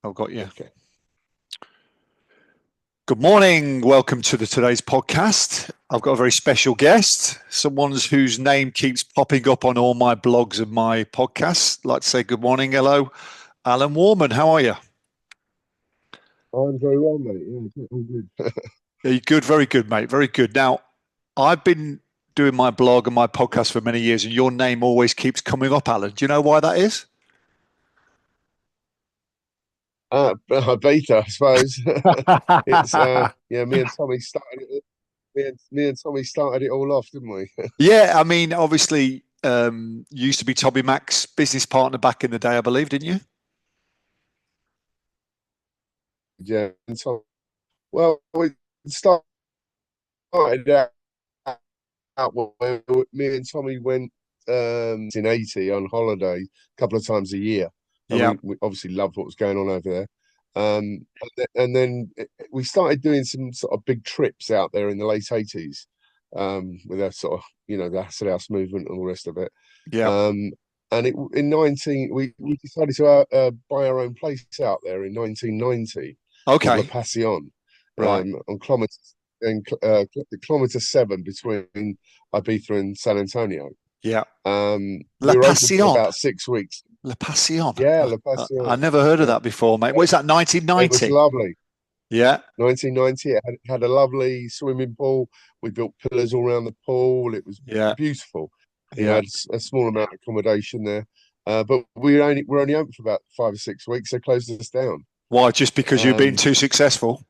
I've got you. Okay. Good morning. Welcome to today's podcast. I've got a very special guest, someone whose name keeps popping up on all my blogs and my podcasts. I'd like to say good morning. Hello, Alan Warman. How are you? I'm very well, mate. Yeah, all good. Are you good? Very good, mate. Very good. Now, I've been doing my blog and my podcast for many years, and your name always keeps coming up, Alan. Do you know why that is? Beta, I suppose. It's yeah, me and Tommy started it. Me and Tommy started it all off, didn't we? Yeah, I mean, obviously, you used to be Tommy Mac's business partner back in the day, I believe, didn't you? Yeah. And so, well, we started out when me and Tommy went in '80 on holiday a couple of times a year, and Yeah. we obviously loved what was going on over there. And then we started doing some sort of big trips out there in the late '80s, with that sort of the acid house movement and all the rest of it. Yeah. Um, and in 19 we decided to buy our own place out there in 1990 called La Okay. Passion, Right. on kilometer 7 between Ibiza and San Antonio. Yeah. La We were open for Passion. about 6 weeks. La Passion. Yeah, La I Passion. never heard of Yeah, that before, mate. yeah. What is that, It was 1990? lovely. Yeah. 1990. It had a lovely swimming pool. We built pillars all around the pool. It was Yeah. beautiful. Yeah. Had a small amount of accommodation there, but we're only open for about 5 or 6 weeks. They closed us down. Why? Just because you've been Um, too successful?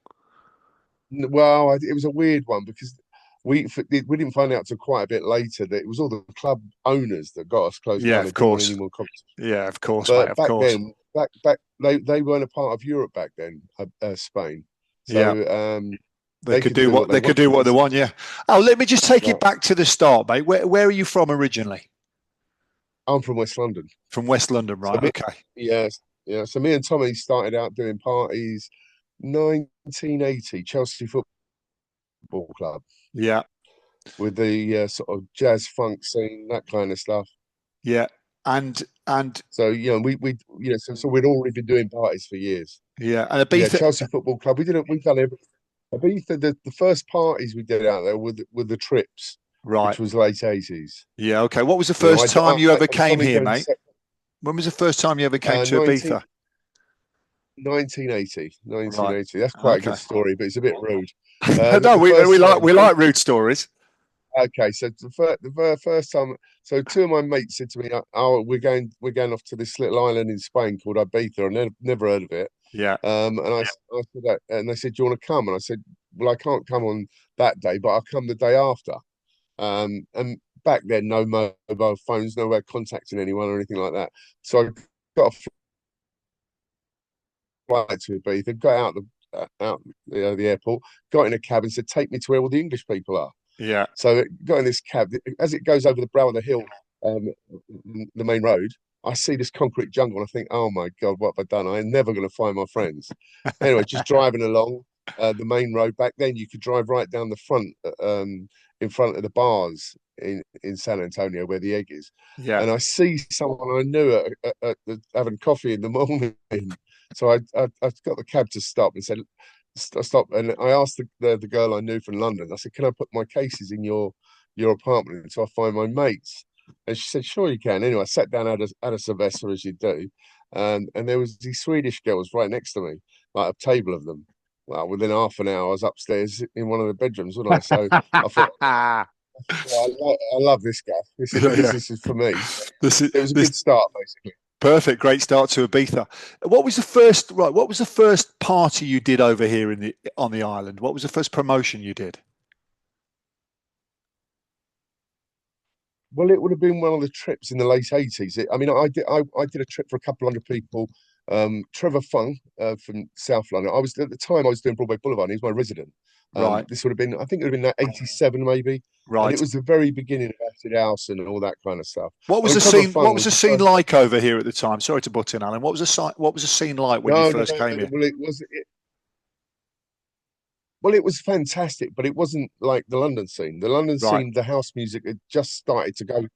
well, it was a weird one because we didn't find out till quite a bit later that it was all the club owners that got us closed Yeah, down. They of didn't want course. any more competition. Yeah, of course, mate. But Of back course. then, they weren't a part of Europe back then, Spain. Yeah. So They they could could do do what what they they could do wanted. what they want. Yeah. Oh, let me just take it Right. back to the start, mate. Where are you from originally? I'm from West London. From West London, So right? Okay. yes, yeah. So me and Tommy started out doing parties 1980 Chelsea Football Club Yeah. with the sort of jazz funk scene, that kind of stuff. Yeah. And So we so we'd already been doing parties for years. yeah. And Yeah, Ibiza. Chelsea Football Club. We've done everything. Ibiza, the first parties we did out there were the trips, Right. which was late '80s. Yeah. Okay. What was the You know, first time you ever and came Tommy here, going mate? When was the first time you ever came to 19, Ibiza? 1980, Right. 1980. That's quite a good Okay. story, but it's a bit rude. No, The we first like time, we like rude stories. okay, so first time, so two of my mates said to me, "Oh, we're going off to this little island in Spain called Ibiza. I never heard of it." Yeah. I said that, and they said, "Do you want to come?" And I said, "Well, I can't come on that day, but I'll come the day after." And back then, no mobile phones, no way of contacting anyone or anything like that. So I got a flight to Ibiza, got out the airport, got in a cab, and said, "Take me to where all the English people are." Yeah. So it got in this cab. As it goes over the brow of the hill, um, the main road, I see this concrete jungle, and I think, "Oh my God, what have I done? I'm never going to find my friends." Anyway, just driving along the main road. Back then, you could drive right down the front, in front of the bars in San Antonio, where the egg is. Yeah. And I see someone I knew having coffee in the morning. So I got the cab to stop and said, Stop. And I asked the girl I knew from London, I said, "Can I put my cases in your apartment until I find my mates?" And she said, "Sure, you can." Anyway, I sat down, had a Sylvester as you do. And there was these Swedish girls right next to me, like a table of them. Well, within half an hour, I was upstairs in one of the bedrooms, wasn't I? So I thought, I love this guy. Yeah. This is for me. So This is it was a this good start, basically. perfect. Great start to Ibiza. What was the first party you did over here on the island? What was the first promotion you did? Well, it would have been one of the trips in the late '80s. I mean, I did a trip for a couple hundred people. Trevor Fung from South London. I was at the time I was doing Broadway Boulevard. And he was my resident. Right. This would have been, I think it would have been like '87 maybe, and it Right. was the very beginning of acid house and all that kind of stuff. What I was mean, the Trevor scene? What Fung was was the the scene first. like over here at the time? Sorry to butt in, Alan. What was the scene like when you No, no, first came here? well, it was fantastic, but it wasn't like the London scene. The London Right. scene, the house music had just started to go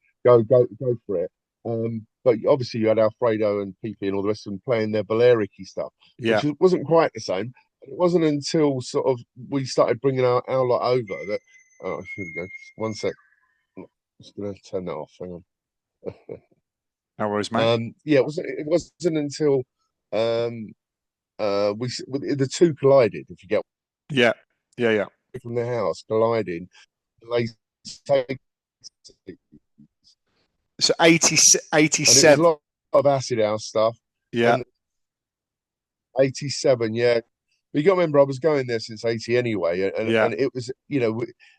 for it. but obviously you had Alfredo and Pipi and all the rest of them playing their Balearic-y stuff, Yeah. which wasn't quite the same. It wasn't until sort of we started bringing our lot over that. Oh, here we go. One sec. I'm just gonna turn that off. Hang on. No worries, mate. Yeah, it wasn't until um the two collided. If you get Yeah. Yeah. Yeah. from the house colliding, they take, So 80, and it was a 87. lot of acid house stuff. Yeah. And 87, yeah. But you got to remember, I was going there since 80 anyway, and Yeah. and it was,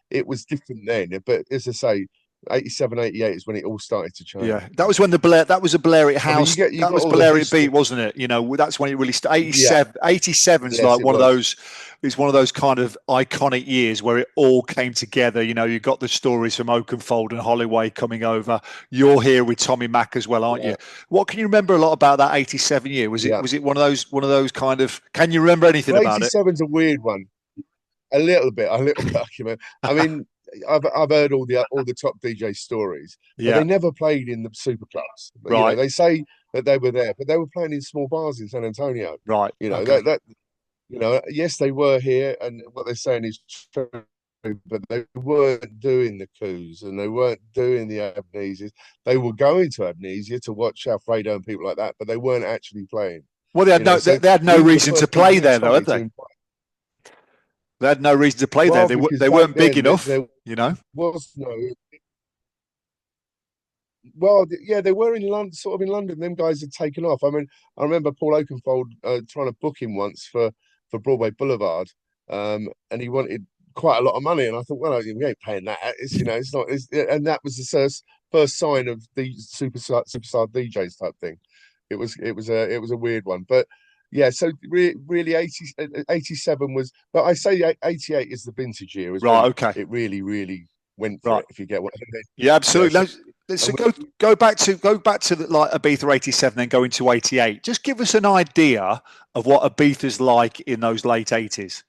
it was different then. But as I say, 87, 88 is when it all started to change. Yeah, that was when the Blair. That was a Balearic I mean, you house. get you That got was all the Balearic history. beat, wasn't it? You know, that's when it really started. Yeah, 87, 87 is yes, like it one of was. those. It's one of those kind of iconic years where it all came together. You know, you got the stories from Oakenfold and Holloway coming over. You're here with Tommy Mack as well, aren't you? Yeah, What can you remember a lot about that 87 year? Was it yeah. was it one of those kind of? Can you remember anything Well, about it? 87's a weird one. A little bit. I mean, I've heard all the top DJ stories, but Yeah, they never played in the super clubs. right, They say that they were there, but they were playing in small bars in San Antonio. right, You know okay. that yes, they were here, and what they're saying is true, but they weren't doing the coups and they weren't doing the amnesias. They were going to amnesia to watch Alfredo and people like that, but they weren't actually playing. Well, they had no So they had no we were the reason to first people, play me and there, though, had Tommy, to they? invite. They had no reason to play there. Well, They because they back weren't big then enough, there you know. was no. Well, yeah, they were in London, sort of in London. Them guys had taken off. I mean, I remember Paul Oakenfold trying to book him once for Broadway Boulevard, and he wanted quite a lot of money. And I thought, well, we ain't paying that. It's not. And that was the first sign of the superstar DJs type thing. It was a weird one, but yeah. So really, 87 was. But I say 88 is the vintage year, is Right, when okay. it really went for Right. it. If you get what I mean. Yeah, You know, absolutely. so No, so and go back to like Ibiza 87, then go into 88. Just give us an idea of what Ibiza's like in those late 80s.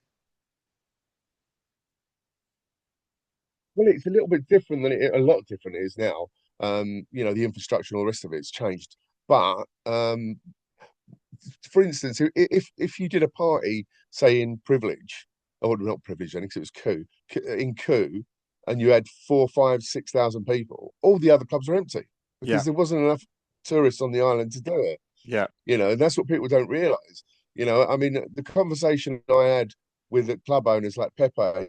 Well, it's a little bit different than a lot different it is now. The infrastructure and all the rest of it's changed. But for instance, if you did a party, say in Privilege, or not Privilege, I think it was in Coup, and you had 4, 5, 6,000 people, all the other clubs were empty Yeah, because there wasn't enough tourists on the island to do it. yeah, And that's what people don't realize. I mean, the conversation I had with the club owners like Pepe,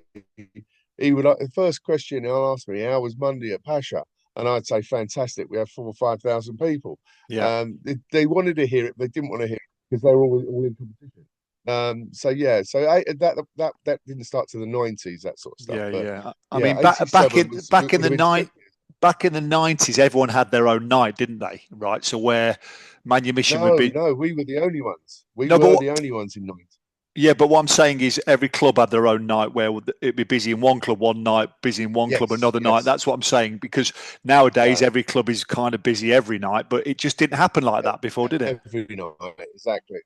he would the first question he'll ask me, how was Monday at Pasha? And I'd say, fantastic. We have 4 or 5,000 people. yeah, They wanted to hear it, but they didn't want to hear it because they were all in competition. So yeah, so that didn't start to the 90s, that sort of stuff. yeah, But yeah. I yeah, mean, back 87 in back in would the have been nine back in the 90s, everyone had their own night, didn't they? Right. So where Manumission would no, be. no, we were the only ones. We No, but were what, the only ones in 90. yeah, but what I'm saying is every club had their own night where it'd be busy in one club one night, busy in one club Yes, another night. yes. That's what I'm saying because nowadays Yeah. every club is kind of busy every night, but it just didn't happen like that before, did it? Every night, exactly.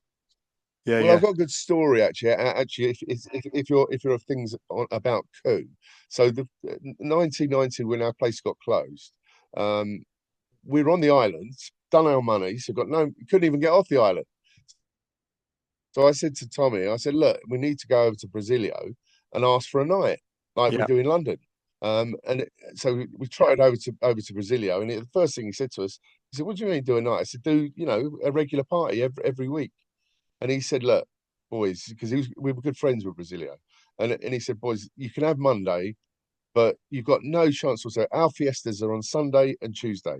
Yeah, Well, I've yeah, got a good story actually. Actually, if you're of things about coup, so the 1990 when our place got closed, um, we were on the island, done our money, so couldn't even get off the island. So I said to Tommy, I said, look, we need to go over to Brasilia and ask for a night like we yeah. do in London. So we tried over to Brasilia, and the first thing he said to us, he said, "What do you mean do a night?" I said, "Do a regular party every week." And he said, "Look, boys," because we were good friends with Brasilia, and he said, "Boys, you can have Monday, but you've got no chance whatsoever. Our fiestas are on Sunday and Tuesday,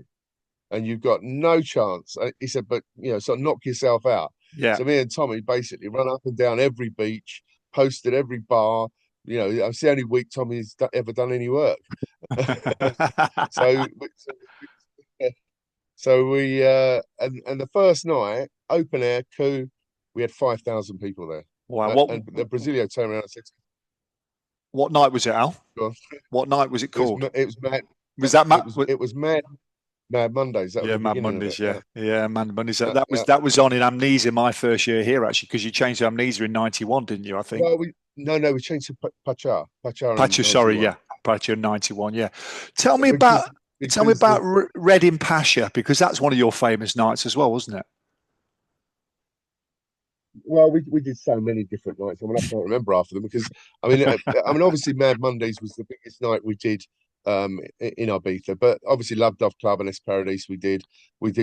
and you've got no chance." He said, "But sort of knock yourself out." Yeah. So me and Tommy basically run up and down every beach, posted every bar. It's the only week Tommy's ever done any work. So, so we and the first night, open air coup, we had 5,000 people there. Wow. What And the Brasilia turned around and said, what night was it, Al? "Go on." What night was it called? It was mad. Was that It Matt? was it was Mad Mondays. That was Yeah, the Mad beginning of Mondays. it. Yeah, Yeah. yeah, Mad Mondays. That, Yeah, that was yeah. that was on in Amnesia my first year here actually because you changed to Amnesia in '91, didn't you? I think. Well, we changed to Pacha in Pacha, sorry, 91. yeah, Pacha in '91. Yeah. Tell me Because about. Tell me because about Reading Pasha, because that's one of your famous nights as well, wasn't it? well, we did so many different nights. I mean, I can't remember after them because obviously Mad Mondays was the biggest night we did in Ibiza, but obviously Love Dove Club and Paradise we did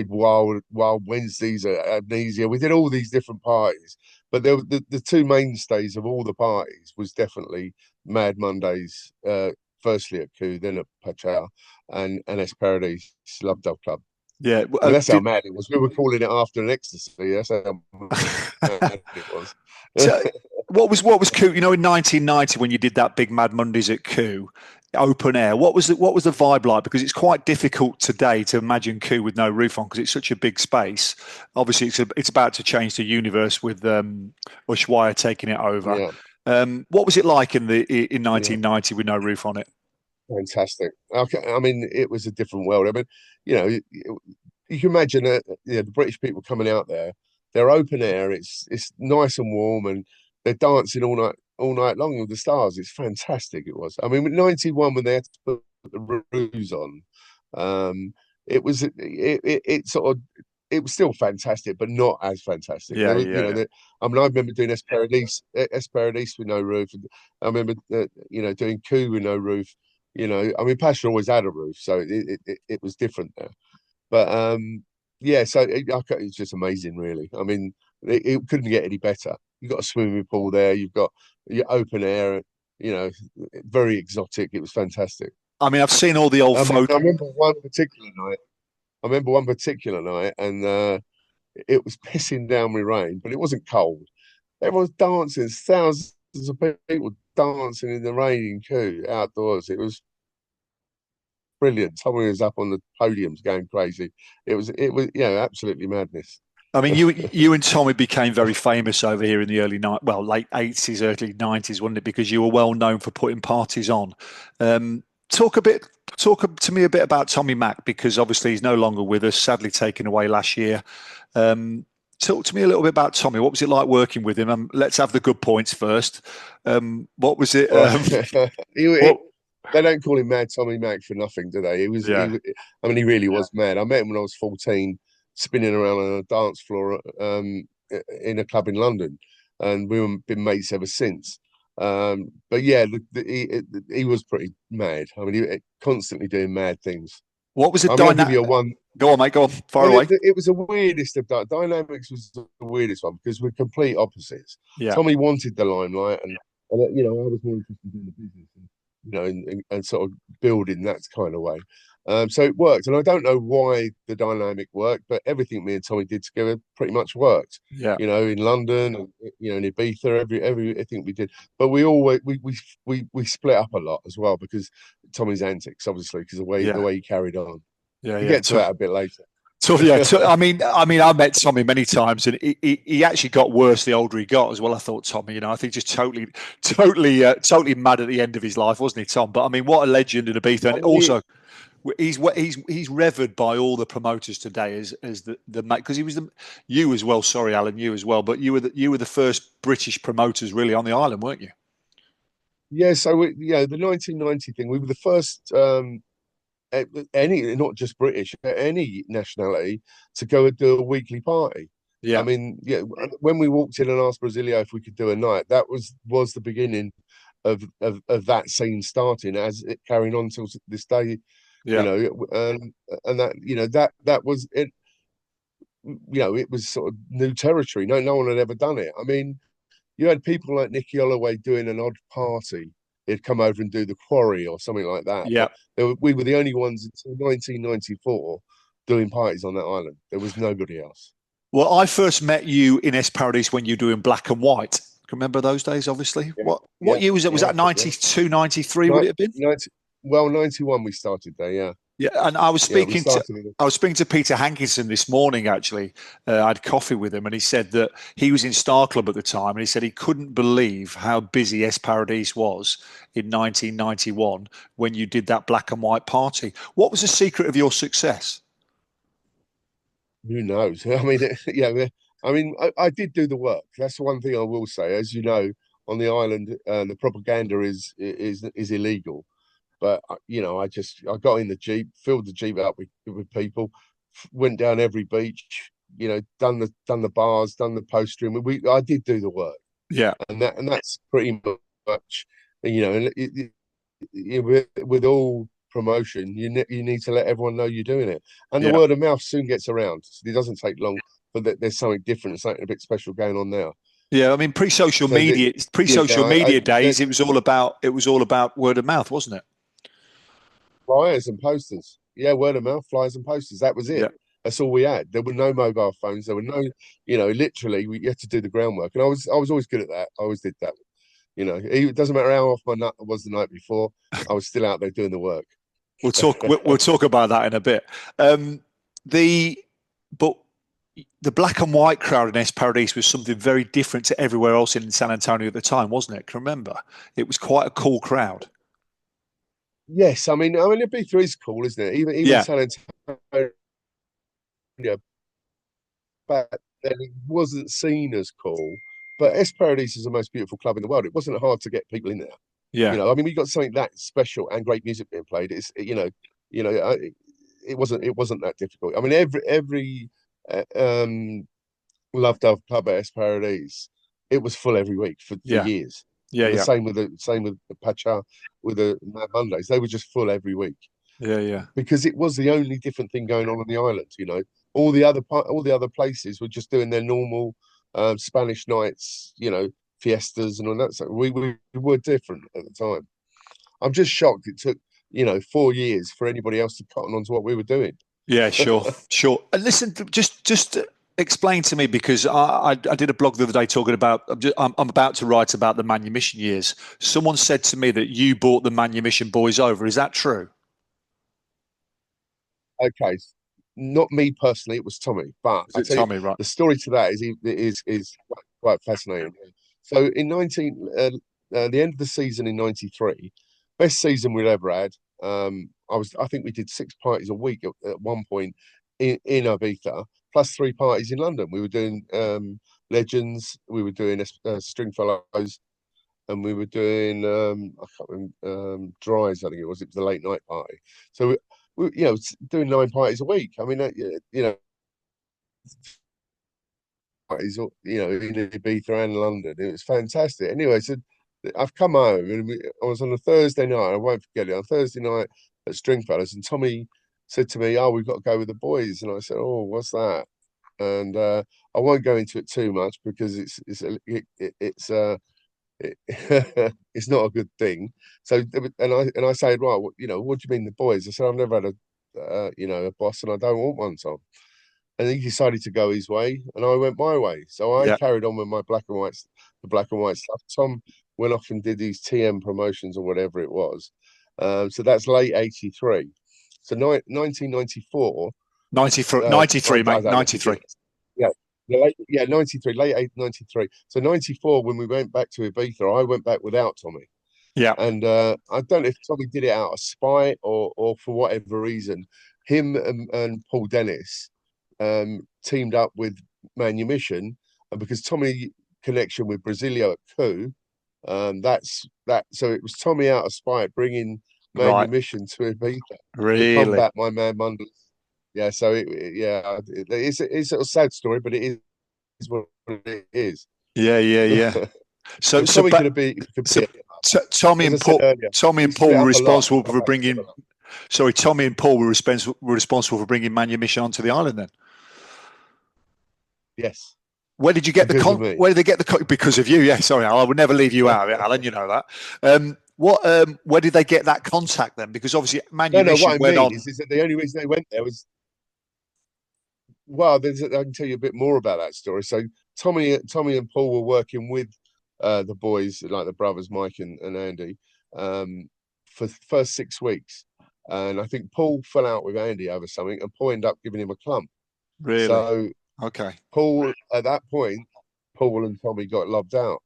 Wild Wednesdays at Amnesia. We did all these different parties, but there were the two mainstays of all the parties was definitely Mad Mondays. Firstly at Coup, then at Pachá, and Paradise Love Dove Club. Yeah. I mean, that's how mad it was. We were calling it after an ecstasy. That's how mad it was. So what was Coup? You know, in 1990 when you did that big Mad Mondays at Coup, open air. What was the vibe like? Because it's quite difficult today to imagine Coup with no roof on because it's such a big space. Obviously, it's about to change the universe with Ushuaia taking it over. Yeah, What was it like in yeah, 1990 with no roof on it? fantastic. Okay, I mean, it was a different world. I mean, you can imagine the British people coming out there. They're open air. It's nice and warm, and they're dancing all night long with the stars. It's fantastic. It was. I mean, with 91 when they had to put the roofs on, it sort of it was still fantastic, but not as fantastic. There Yeah, was, yeah. I mean, I remember doing Esperanise with no roof. I remember, doing Coup with no roof. I mean, Pasha always had a roof, so it was different there. But yeah, so it's just amazing, really. I mean, it couldn't get any better. You've got a swimming pool there. You've got your open air. You know, very exotic. It was fantastic. I mean, I've seen all the old I mean, I photos. remember one particular night. I remember one particular night, and it was pissing down with rain, but it wasn't cold. Everyone's dancing, thousands of people dancing in the rain in queue outdoors. It was brilliant. Someone was up on the podiums going crazy. It was absolutely madness. I mean, you and Tommy became very famous over here in the late 80s, early 90s, wasn't it? Because you were well known for putting parties on. Um, talk a bit, talk to me a bit about Tommy Mack because obviously he's no longer with us, sadly taken away last year. Talk to me a little bit about Tommy. What was it like working with him? Let's have the good points first. What was it? Well, What? they don't call him Mad Tommy Mac for nothing, do they? Yeah, I mean, he really was mad. I met him when I was 14, spinning around on a dance floor in a club in London, and we've been mates ever since. But yeah, he was pretty mad. I mean, constantly doing mad things. what was the I mean, I'll give dynamic? you a one. Go on, mate. Go on. Far Well, away. it was the weirdest of dynamics was the weirdest one because we're complete opposites. Yeah, Tommy wanted the limelight, and I was more interested in the business, and and sort of building that kind of way. So it worked, and I don't know why the dynamic worked, but everything me and Tommy did together pretty much worked. yeah, In London, and, in Ibiza, everything we did. But we split up a lot as well because Tommy's antics, obviously, because the yeah, way he carried on. yeah, We'll yeah. get to that a bit later. So yeah, I met Tommy many times, and he actually got worse the older he got as well. I thought Tommy, I think just totally mad at the end of his life, wasn't he, Tom? But I mean, what a legend in Ibiza, I and mean, also he's revered by all the promoters today as the because he was you as well. Sorry, Alan, you as well, but you were the first British promoters really on the island, weren't you? yeah. So the 1990 thing, we were the first. Any, not just British, any nationality to go and do a weekly party. I Yeah, mean, yeah, when we walked in and asked Brasilia if we could do a night, that was the beginning of that scene starting as it carrying on till this day, you yeah, know, and that was it. It was sort of new territory. No one had ever done it. I mean, you had people like Nicky Holloway doing an odd party. He'd come over and do the quarry or something like that. yeah. But we were the only ones until 1994 doing parties on that island. There was nobody else. Well, I first met you in Es Paradis when you were doing black and white. Can you remember those days? Obviously, Yeah, what yeah, year was it? Was yeah. that 92, 93? Would Ni- it have been? 90, well, 91 we started there. Yeah, Yeah, and I was yeah, we speaking to started it. I was speaking to Peter Hankinson this morning. Actually, I had coffee with him, and he said that he was in Star Club at the time, and he said he couldn't believe how busy Es Paradis was in 1991 when you did that black and white party. What was the secret of your success? Who knows? I mean, yeah. I mean, I did do the work. That's the one thing I will say. As you know, on the island, the propaganda is illegal. But I got in the Jeep, filled the Jeep up with people, went down every beach, done the bars, done the postering. I did do the work, Yeah. and that's pretty much, and with all promotion, you need to let everyone know you're doing it, and the Yeah. word of mouth soon gets around. It doesn't take long, but there's something different, something a bit special going on now. Yeah. I mean, pre-social So media, pre-social media days, there's it was all about word of mouth, wasn't it? flyers and posters. Yeah, word of mouth, flyers and posters. That was it. Yeah. That's all we had. There were no mobile phones. There were no, literally, you had to do the groundwork, and I was always good at that. I always did that. It doesn't matter how off my nut was the night before. I was still out there doing the work. We'll talk about that in a bit. Um, the but the black and white crowd in Es Paradis was something very different to everywhere else in San Antonio at the time, wasn't it? Can you remember? It was quite a cool crowd. Yes, I mean, Ibiza is cool, isn't it? Even Yeah. San Antonio, back then it wasn't seen as cool. But Es Paradis is the most beautiful club in the world. It wasn't hard to get people in there. Yeah. I mean, we got something that special and great music being played. You know, I, it wasn't that difficult. I mean, every Love Dove Pub at Es Paradis, it was full every week for Yeah. years. Yeah. And the Yeah. same with the Pacha, with the Mad Mondays. They were just full every week Yeah. Yeah. because it was the only different thing going on the island. All the other places were just doing their normal Spanish nights, fiestas and all that. So we were different at the time. I'm just shocked it took 4 years for anybody else to cotton on to what we were doing. Yeah, sure, sure. And listen, just explain to me because I did a blog the other day talking about I'm about to write about the manumission years. Someone said to me that you brought the manumission boys over. Is that true? Okay, not me personally, it was Tommy, but Is I it tell you, Tommy? Right. the story to that is quite fascinating. So in the end of the season in '93, best season we'd ever had. I think we did 6 parties a week at one point in Ibiza, plus 3 parties in London. We were doing Legends, we were doing Stringfellows, and we were doing I can't remember, Dries, I think it was. It was the late night party. So doing 9 parties a week. I mean, parties, in Ibiza and London. It was fantastic. Anyway, so I've come home and I was on a Thursday night. I won't forget it. On Thursday night at Stringfellows, and Tommy said to me, "Oh, we've got to go with the boys." And I said, "Oh, what's that?" And I won't go into it too much because it, it's not a good thing. So, and I said, "Right, what do you mean the boys?" I said, "I've never had a boss, and I don't want one, Tom." And he decided to go his way, and I went my way. So I Yeah. carried on with my the black and white stuff. Tom went off and did these TM promotions or whatever it was. So that's late '83. So 1994. 93, I mate. don't know. Forget 93. it. Yeah, yeah, '93, '93. So '94, when we went back to Ibiza, I went back without Tommy. Yeah. And I don't know if Tommy did it out of spite or for whatever reason. Him and Paul Dennis teamed up with Manumission, and because Tommy connection with Brasilio at Coup, that's that. So it was Tommy out of spite bringing Right. Manumission to Ibiza to Really? combat my man Mundell. Yeah, so it's a sad story, but it is what it is. Yeah. Yeah. Yeah. So, And so, Tommy but could so, be, Tommy as I and said Paul, earlier, Tommy he and Paul split were up a lot. responsible Come for back together. bringing. Sorry, Tommy and Paul were responsible for bringing manumission onto the island. Then, Yes, where did you get the because of me. Where did they get the because of you? Yeah, sorry, I would never leave you out of it, Alan. You know that. Where did they get that contact then? Because obviously No. What manumission I went mean on. is that the only reason they went there was I can tell you a bit more about that story. So Tommy and Paul were working with the boys, like the brothers Mike and Andy, for the first 6 weeks, and I think Paul fell out with Andy over something, and Paul ended up giving him a clump. Really? So Okay. Paul, at that point, Paul and Tommy got lobbed out,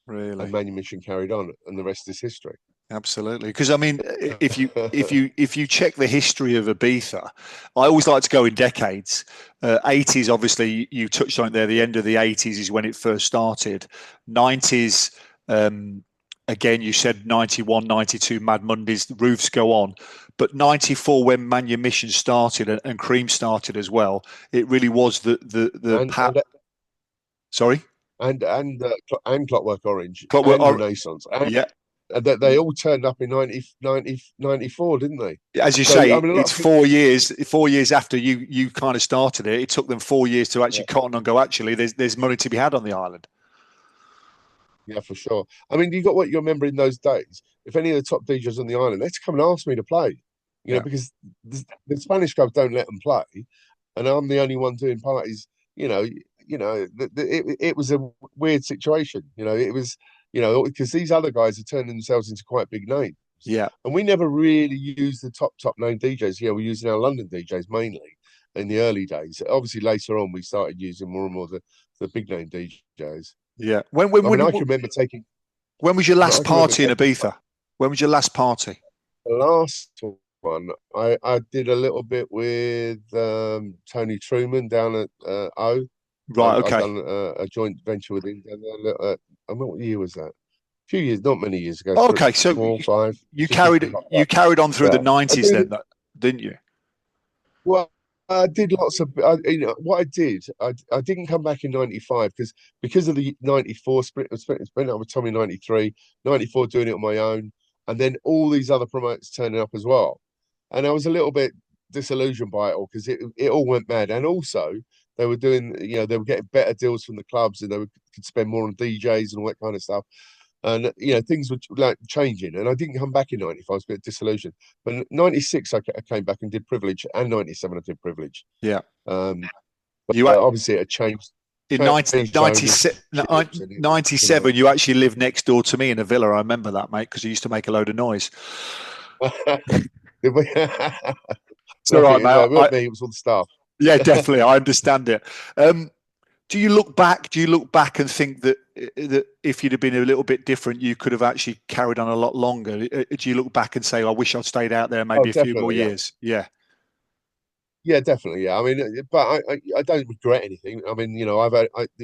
and Really? Manumission carried on, and the rest is history. Absolutely. Because I mean, if you check the history of Ibiza, I always like to go in decades. 80s, obviously, you touched on it there. The end of the 80s is when it first started. 90s, again, you said 91, 92 Mad Mondays, the roofs go on. But 94, when Manumission started and Cream started as well, it really was the and pat. Sorry? and Clockwork Orange Clockwork, and Renaissance, and yeah. they all turned up in 94, didn't they? As you So I say, mean, a lot it's of people, 4 years. 4 years after you kind of started it, it took them 4 years to yeah, actually cotton and go. Actually, there's money to be had on the island. yeah, for sure. I mean, you got what you remember in those days. If any of the top DJs on the island, they'd come and ask me to play, Yeah, because the Spanish clubs don't let them play, and I'm the only one doing parties. You know, it was a weird situation. It was, because these other guys are turning themselves into quite big names, yeah, and we never really used the top name DJs. Yeah, we're using our London DJs mainly in the early days. Obviously, later on, we started using more and more the big name DJs. yeah. When when I mean, when when was your I last can remember party in taking Ibiza? When was your last party? the last one. I did a little bit with Tony Truman down at O. Right. I'd Okay. done a joint venture with him down there. I remember what year was that? A few years, not many years ago, Okay. So 4 or 5, you just before carried you lockdown. carried on through the Yeah, I nineties do. then, didn't you? Well, I did lots of. What I did, I didn't come back in '95 because of the '94 split up with Tommy '93, '94 doing it on my own, and then all these other promoters turning up as well, and I was a little bit disillusioned by it all because it all went mad, and also they were doing, they were getting better deals from the clubs, and could spend more on DJs and all that kind of stuff. And things were like changing, and I didn't come back in '95. I was a bit disillusioned, but in '96 I came back and did Privilege, and '97 I did Privilege. Yeah. Um, You Obviously it had in changed ownerships, and 97, you actually lived next door to me in a villa. I remember that, mate, because you used to make a load of noise. Did we? It's all Right, right, mate. it wasn't me, it was all the staff. Yeah, definitely. I understand it. Do you look back? Do you look back and think that if you'd have been a little bit different, you could have actually carried on a lot longer? Do you look back and say, "I wish I'd stayed out there Oh, maybe a few more definitely, yeah. years"? Yeah, Yeah, definitely. Yeah, I mean, but I don't regret anything. I mean,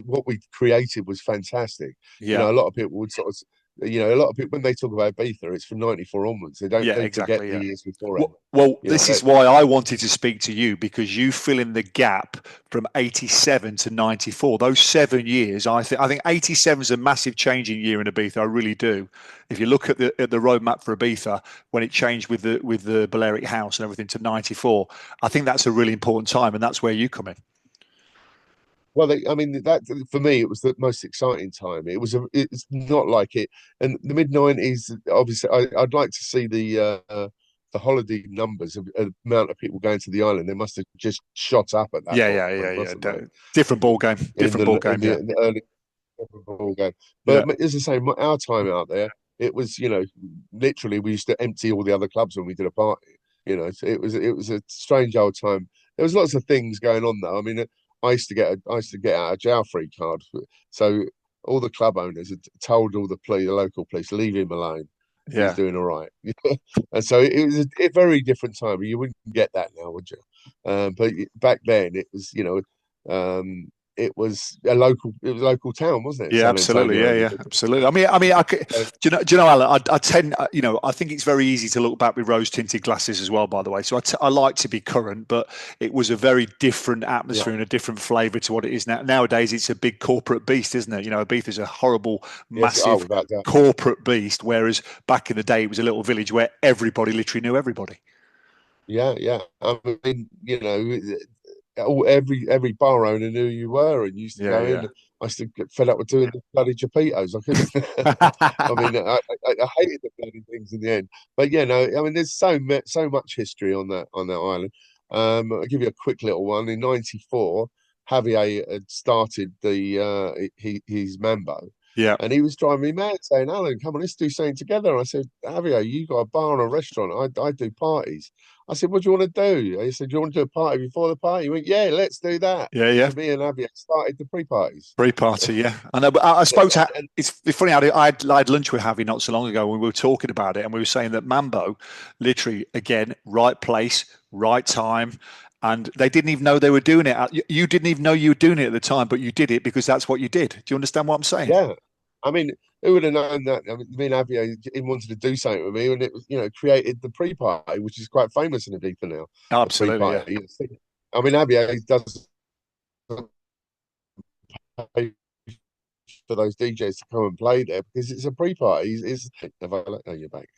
what we created was fantastic. yeah, A lot of people would sort of, a lot of people when they talk about Ibiza, it's from '94 onwards. yeah, They forget exactly. the Yeah. years before it. Well, You know this is that. why I wanted to speak to you, because you fill in the gap from 87 to 94. Those 7 years, I think 87 is a massive changing year in Ibiza. I really do. If you look at the roadmap for Ibiza when it changed with the Balearic House and everything to 94, I think that's a really important time, and that's where you come in. Well, I mean, that for me, it was the most exciting time. It's not like it, and the mid '90s. Obviously, I'd like to see the holiday numbers of amount of people going to the island. They must have just shot up at that Yeah, point, yeah, yeah, yeah. mustn't they? Different ball game. In Different the ball in game. the, Yeah, in the early ball game. yeah, But as I say, our time out there, it was, literally we used to empty all the other clubs when we did a party. So it was a strange old time. There was lots of things going on though. I mean, I used to get out a jail free card. So all the club owners had told all the local police, leave him alone. He's yeah. doing all right. And so it was a very different time. You wouldn't get that now, would you? But back then it was, it was a local town, wasn't it? Yeah, San absolutely. Yeah, Antonio. yeah, absolutely. Alan, I tend, I think it's very easy to look back with rose-tinted glasses as well, by the way. So I like to be current, but it was a very different Yeah. atmosphere and a different flavour to what it is now. Nowadays, it's a big corporate beast, isn't it? Ibiza is a horrible, Yes. Oh, massive without doubt. corporate beast, whereas back in the day, it was a little village where everybody literally knew everybody. Yeah, yeah. I mean, every bar owner knew who you were, and used to Yeah, go in. yeah. I used to get fed up with doing the bloody chapitos. I couldn't. I mean, I hated the bloody things in the end. But yeah, no. I mean, there's so much history on that island. I'll give you a quick little one. In '94, Javier had started his Mambo. Yeah, And he was driving me mad, saying, "Alan, come on, let's do something together." And I said, "Javier, you got a bar and a restaurant. I do parties." I said, "What do you want to do?" He said, "Do you want to do a party before the party?" He went, "Yeah, let's do that." yeah, yeah. So me and Javier started the pre-parties. Pre-party, yeah. I know, but I spoke to. And It's funny. I had lunch with Javi not so long ago when we were talking about it, and we were saying that Mambo, literally, again, right place, right time, and they didn't even know they were doing it. You didn't even know you were doing it at the time, but you did it because that's what you did. Do you understand what I'm saying? yeah, I mean, who would have known that? I mean, me and Avio he wanted to do something with me, and it was, created the pre-party, which is quite famous in Ibiza now. The Absolutely, yeah. pre-party. I mean, Avio does pay for those DJs to come and play there because it's a pre-party. Have I let you back?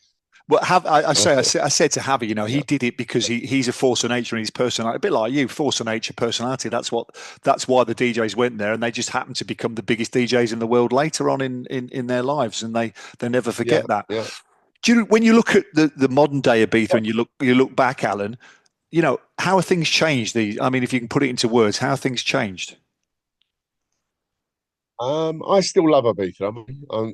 Well, Uh, I said to Javi, he yeah, did it because he's a force of nature and his personality, a bit like you, force of nature, personality. That's why the DJs went there, and they just happened to become the biggest DJs in the world later on in their lives, and they never yeah, forget that. yeah. When you look at the modern day Ibiza and you look back, Alan, how have things changed? I mean, if you can put it into words, how have things changed? I still love Ibiza.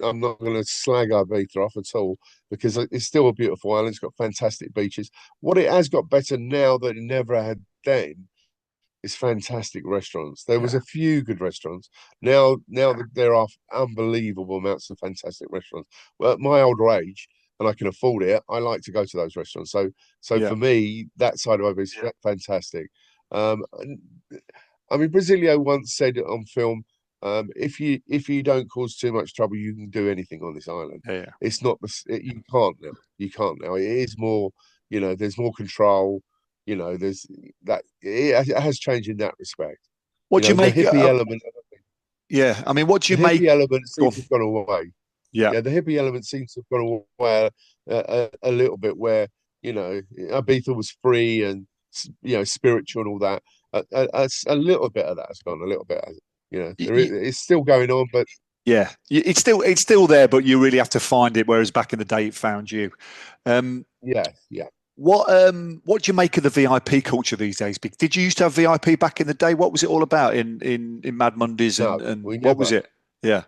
I'm not going to slag Ibiza off at all because it's still a beautiful island. It's got fantastic beaches. What it has got better now that it never had then is fantastic restaurants. There was Yeah, a few good restaurants. Now there are unbelievable amounts of fantastic restaurants. Well, at my older age, and I can afford it, I like to go to those restaurants. So yeah, for me, that side of it is fantastic. And, I mean, Brasilio once said on film, if you don't cause too much trouble, you can do anything on this island. yeah, yeah. It's not you can't now. You can't now. It is more, there's more control. There's that it has changed in that respect. What do you The make? hippie element, Yeah, I mean, what do the you make? hippie element Go on. seems to have gone away. Yeah, Yeah, the hippie element seems to have gone away a little bit. Where Ibiza was free and spiritual and all that. A little bit of that has gone. A little bit, it's still going on, but yeah, it's still there, but you really have to find it. Whereas back in the day, it found you. Um, yeah, yeah. what do you make of the VIP culture these days? Did you used to have VIP back in the day? What was it all about in Mad Mondays No, and we what was never. it? Yeah,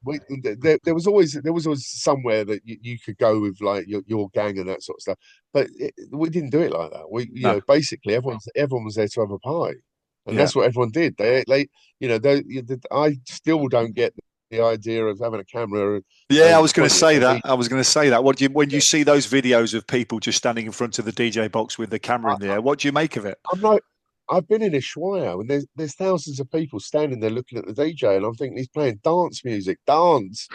There was always somewhere that you could go with like your gang and that sort of stuff, but we didn't do it like that. no, Basically everyone was there to have a party, and yeah. that's what everyone did. I still don't get the idea of having a camera Yeah, I and was going to pointing at say the that. DJ. I was going to say that. What do you when you see those videos of people just standing in front of the DJ box with the camera I, in the air? What do you make of it? I'm not. I've been in Ushuaia and there's thousands of people standing there looking at the DJ, and I'm thinking he's playing dance music, dance.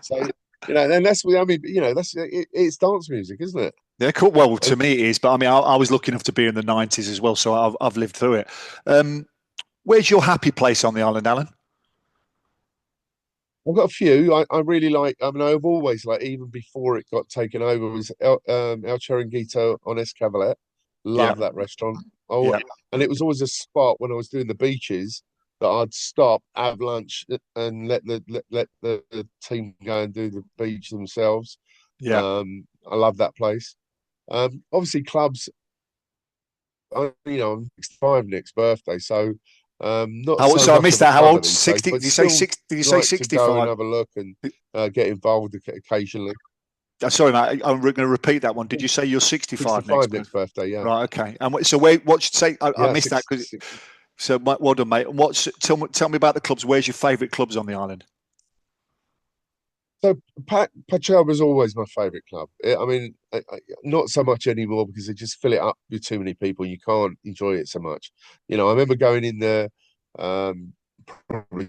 So and that's what I mean. It's dance music, isn't it? Yeah, cool. Well, to And me it is, but I mean, I was lucky enough to be in the '90s as well, so I've lived through it. Where's your happy place on the island, Alan? I've got a few. I really like. I mean, I've always like even before it got taken over was El Chiringuito on Escavalet. Yeah, Love that restaurant. Oh, yeah, and it was always a spot when I was doing the beaches that I'd stop, have lunch, and let the team go and do the beach themselves. yeah. I love that place. Obviously clubs. I'm 65 next birthday, so not How, so so I much missed of a that. How clubber old? these days, 60? Did but you say still six? Did you say like to go and 65? have a look and get involved occasionally. Sorry, mate. I'm going to repeat that one. Did you say you're 65 next 65 birthday? next birthday, yeah. Right. Okay. And so wait, what should say? I Yeah, missed that because so well done, mate. And tell me about the clubs. Where's your favourite clubs on the island? so Pachel was always my favourite club. I mean, not so much anymore because they just fill it up with too many people. You can't enjoy it so much. I remember going in there um, probably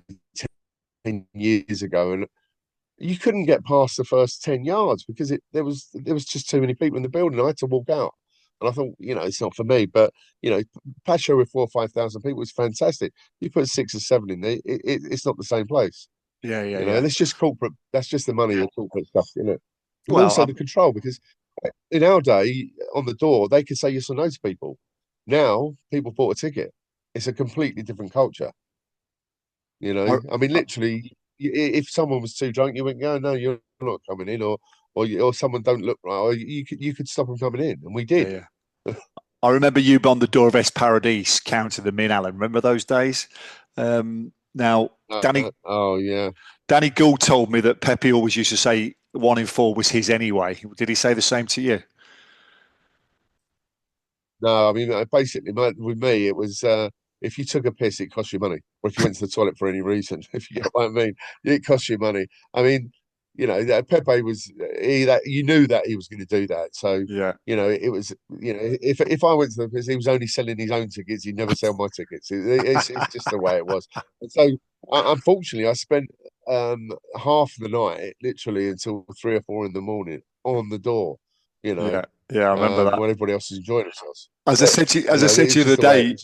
10 years ago, and you couldn't get past the first 10 yards because there was just too many people in the building. I had to walk out. And I thought, it's not for me. But, Pacho with 4 or 5 thousand people is fantastic. You put 6 or 7 in there, it's not the same place. Yeah, yeah, And yeah. it's just corporate. That's just the money of corporate stuff, And Well, also the control, because in our day, on the door, they could say yes or no to people. Now, people bought a ticket. It's a completely different culture. I, I mean, literally, if someone was too drunk, you wouldn't go, no, you're not coming in, or someone don't look right, or you could stop them coming in, and we yeah, did. yeah. I remember you on the door of Es Paradis counting them in, Alan. Remember those days? Now, Oh yeah. Danny Gould told me that Pepe always used to say 1 in 4 was his anyway. Did he say the same to you? No, I mean, basically, with me, it was if you took a piss, it cost you money, or if you went to the toilet for any reason, if you get what I mean, it cost you money. I mean, Pepe was that you knew that he was going to do that, so Yeah, it was if I went to the piss, he was only selling his own tickets. He'd never sell my tickets. It's just the way it was. And so, unfortunately, I spent half the night, literally until 3 or 4 in the morning, on the door. You know, Yeah, yeah, I remember that. when everybody else is enjoying themselves. As I But said to you, you as I know, said to it's you the just the way day,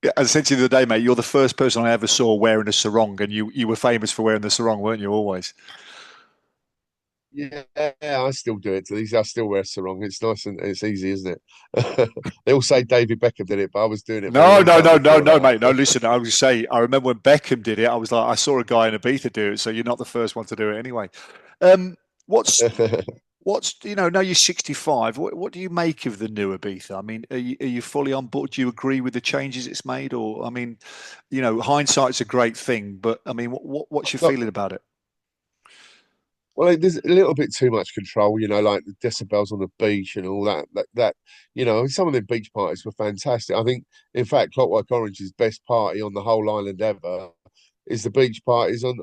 as I said to you the other day, mate, you're the first person I ever saw wearing a sarong, and you were famous for wearing the sarong, weren't you? Always. Yeah, I still do it to these. I still wear sarong. It's nice and it's easy, isn't it? They all say David Beckham did it, but I was doing it for a No, long no, time no, no, before no, that. mate. No, listen, I was say, I remember when Beckham did it. I was like, I saw a guy in Ibiza do it, so you're not the first one to do it anyway. Um, what's now you're 65. What do you make of the new Ibiza? I mean, are you fully on board? Do you agree with the changes it's made, or I mean, hindsight's a great thing, but I mean, what's your Look, feeling about it? well, there's a little bit too much control, like the decibels on the beach and all that. Some of the beach parties were fantastic. I think, in fact, Clockwork Orange's best party on the whole island ever is the beach parties on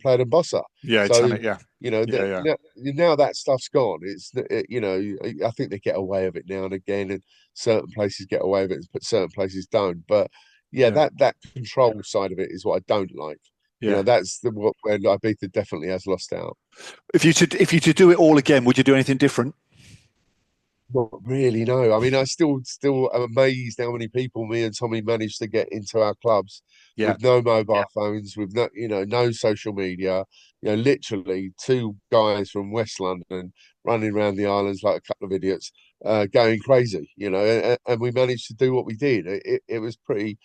Playa and Bossa. Yeah, it's So, it. Yeah, yeah, that yeah, now that stuff's gone. I think they get away with it now and again, and certain places get away with it, but certain places don't. But yeah, yeah, that control side of it is what I don't like. yeah. That's where Ibiza definitely has lost out. If you to do it all again, would you do anything different? Not really, no. I mean, I still am amazed how many people me and Tommy managed to get into our clubs Yeah, with no mobile phones, with no social media. Literally two guys from West London running around the islands like a couple of idiots, going crazy. And we managed to do what we did. It was pretty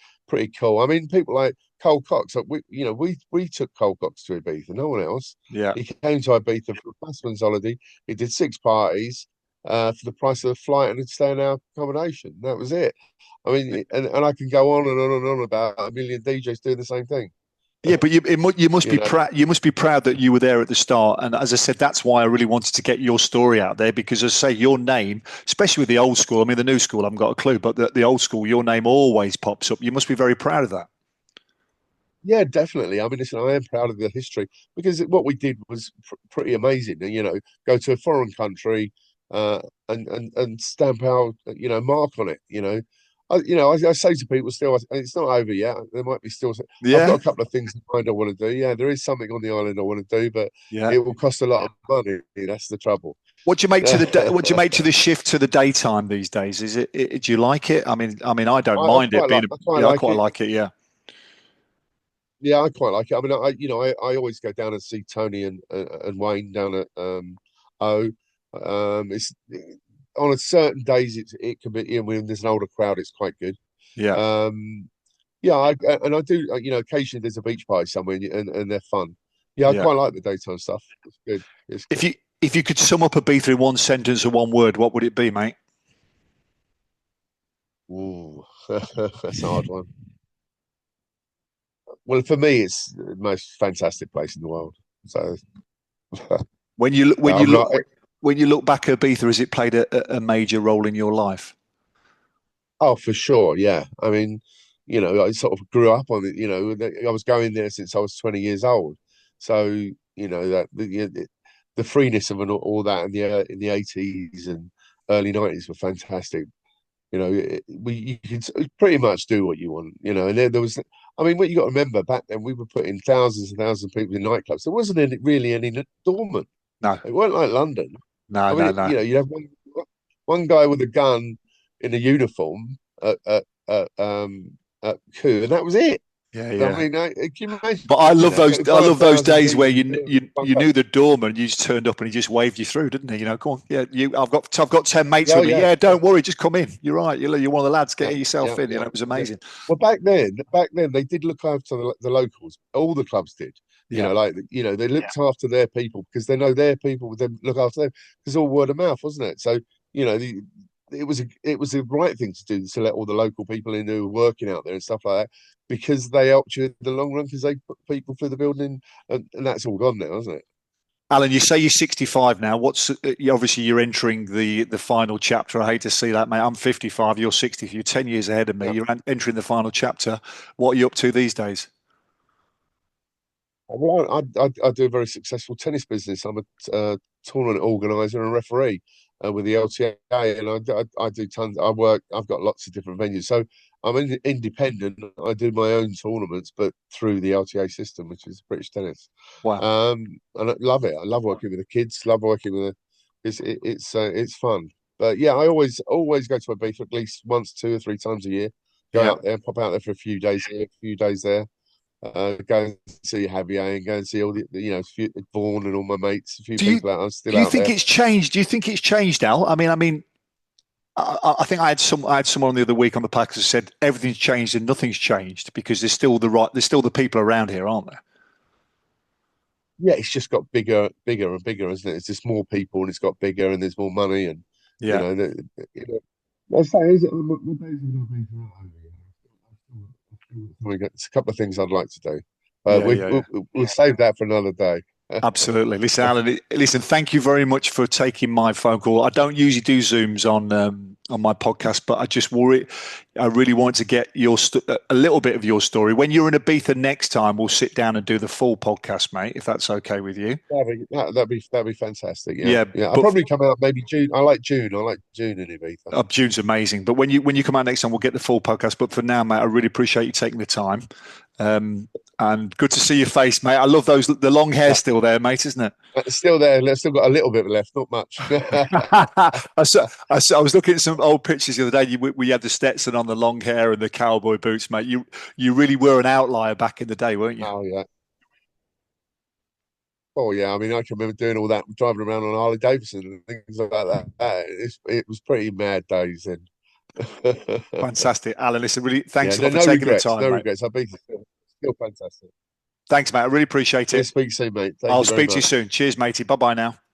cool. I mean, people like Cole Cox, like we took Cole Cox to Ibiza, no one else. yeah. He came to Ibiza for a Passman's holiday. He did 6 parties for the price of the flight and stay in our accommodation. That was it. I mean, and I can go on and on and on about a million DJs doing the same thing. Yeah, but you must You be know, proud. You must be proud that you were there at the start. And as I said, that's why I really wanted to get your story out there because, as I say, your name, especially with the old school. I mean, the new school, I haven't got a clue, but the old school, your name always pops up. You must be very proud of that. yeah, definitely. I mean, listen, I am proud of the history because what we did was pretty amazing. Go to a foreign country, uh, and stamp our mark on it. I say to people still, it's not over yet. There might be still. I've got Yeah, a couple of things in mind I want to do. Yeah, there is something on the island I want to do, but yeah. it will cost a lot of money. That's the trouble. What do you make to the shift to the daytime these days? Do you like it? I mean, I don't I mind it quite like. being. I quite Yeah, I like quite it. like it. Yeah, Yeah, I quite like it. I mean, I always go down and see Tony and Wayne down at O. It's on a certain days it can be when there's an older crowd, it's quite good. yeah, Um, yeah, I do. Occasionally there's a beach party somewhere and they're fun. Yeah, I yeah. quite like the daytime stuff. It's good. It's If good. you could sum up a Ibiza in one sentence or one word, what would it be, mate? Ooh, that's a hard one. Well, for me, it's the most fantastic place in the world. So When you look- when you I'm look not. when you look back at Ibiza, has it played a major role in your life? Oh, for sure. Yeah. I mean, I sort of grew up on it. I was going there since I was 20 years old. So, that the freeness of all that in the 80s and early 90s were fantastic. You could pretty much do what you want, and there was, I mean, what you got to remember back then, we were putting thousands and thousands of people in nightclubs. There wasn't really any doorman. No, It weren't like London. no, I no, mean, no. you have one guy with a gun in a uniform at coup, and that was it. Yeah, I yeah. mean, can you But I imagine love that? those. Putting I love those 5,000 days where people you in you one you place. knew the doorman. You just turned up and he just waved you through, didn't he? Come on, yeah. I've got 10 mates Yeah, oh, with me. yeah, Yeah, yeah, don't worry, just come in. You're right. You're one of the lads. yeah, Get yourself yeah, in. yeah, It was yeah. amazing. Well, back then, they did look after the locals. All the clubs did. Yeah, They looked after their people because they know their people would then look after them. Because all word of mouth, wasn't it? So you know, the, it was the right thing to do to let all the local people in who were working out there and stuff like that because they helped you in the long run because they put people through the building and that's all gone now, isn't it? Alan. You say you're 65 now. Obviously you're entering the final chapter. I hate to see that, mate. I'm 55. You're 60. You're 10 years ahead of me. Yeah. You're entering the final chapter. What are you up to these days? Well, I do a very successful tennis business. I'm a tournament organizer and referee with the LTA, and I do tons. I work. I've got lots of different venues, so I'm independent. I do my own tournaments, but through the LTA system, which is British tennis. Wow. And I love it. I love working with the kids. Love working with the. It's fun. But yeah, I always go to Ibiza at least once, 2 or 3 times a year. Go Yeah. out there, pop out there for a few days here, a few days there. Go and see Javier and go and see all the Vaughan and all my mates. A few Do you people out. I'm still do you out think there. it's changed? Do you think it's changed, Al? I think I had someone the other week on the podcast who said everything's changed and nothing's changed because there's still the people around here, aren't there? Yeah, it's just got bigger and bigger, isn't it? It's just more people and it's got bigger and there's more money and you Yeah. know, I say, is it what days have I been throughout over here? It's a couple of things I'd like to do. Yeah, yeah, yeah. We'll save that for another day. Absolutely. Listen, Alan, listen, thank you very much for taking my phone call. I don't usually do Zooms on my podcast, but I really want to get a little bit of your story. When you're in Ibiza next time, we'll sit down and do the full podcast, mate, if that's okay with you. That'd be fantastic. Yeah, Yeah, yeah. I'll but probably come out maybe June. I like June. I like June in Ibiza. June's amazing. But when you come out next time, we'll get the full podcast. But for now, mate, I really appreciate you taking the time. And good to see your face, mate. I love the long hair still there, mate, isn't it? It's still there. I've still got a little bit left, not much. I was looking at some old pictures the other day. We had the Stetson on, the long hair and the cowboy boots, mate. You really were an outlier back in the day, weren't you? Oh yeah. Oh yeah. I mean, I can remember doing all that, driving around on Harley Davidson and things like that. It was pretty mad days then. Fantastic, Alan. Listen, really, thanks Yeah, a no, lot for no taking the regrets, time, no mate. regrets. I've been still fantastic. Thanks, mate. I really appreciate We'll it. speak soon, mate. Thank I'll you very speak to you much. soon. Cheers, matey. Bye bye now.